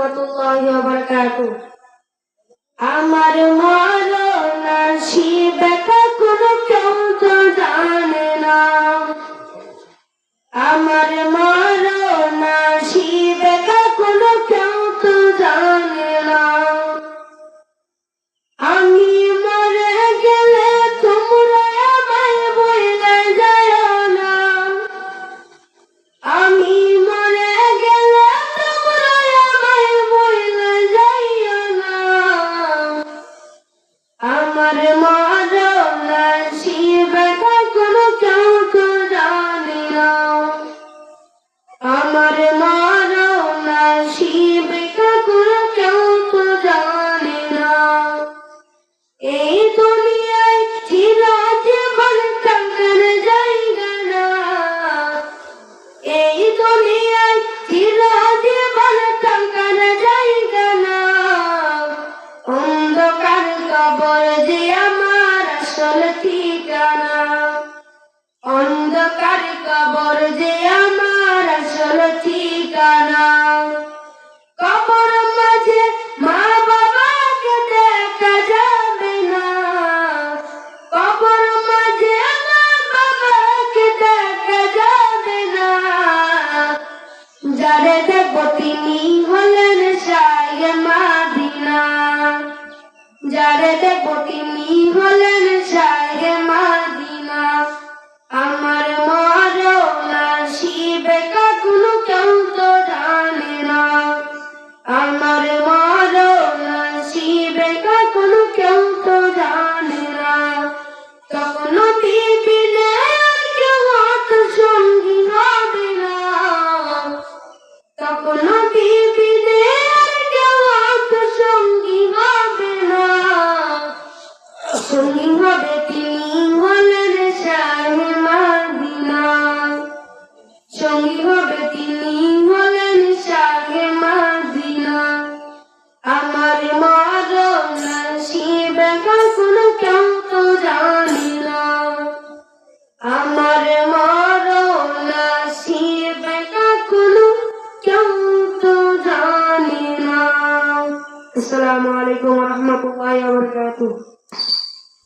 রাহমাতুল্লাহি ওয়া বারাকাতুহু। আমার মরণ আসিবে কখন কেউ তো জানে না, আমার মরণ আসিবে কখন কেউ তো জানে না। আমি মরে গেলে তোমরা আমায় বইলে যাও না, আমি মরে গেলে তোমরা আমায় বইলে যাও না। আমার মরণ আসিবে কখন কেউ তো জানে না, আমার মরণ আসিবে কখন কেউ তো জানে না। এই দুনিয়ায় চিরজীবন থাকার জায়গা না, এই দুনিয়ায় চিরজীবন থাকার জায়গা না। অন্ধকার কবর যে আমার আসল ঠিকানা, অন্ধকার কবর যে আমার আসল ঠিকানা। কবর মাঝে মা বাবাকে দেখা যাবে না, কবর মাঝে মা বাবাকে দেখা যাবে না। যারে দেখবো তিনি হলেন শাহে মদিনা, যারে দেখবো তিনি হলেন শাহে মদিনা। আমার মরণ আসিবে কখন কেউ তো জানে না, আমার মরণ আসিবে কখন কেউ তো জানে না। তখন বিপিনে আর কেউ সঙ্গী হবে না, তখন বিপিনে আর কেউ সঙ্গী হবে না। সঙ্গী হবে তিনি হলেন শাহে মদিনা, সঙ্গী হবে তিনি হলেন শাহে মদিনা। আমার মরণ আসিবে কখন কেউ তো জানে না, আমার মরণ আসিবে কখন কেউ তো জানে না। আসসালামু আলাইকুম ওয়া রাহমাতুল্লাহি ওয়া বারাকাতুহু।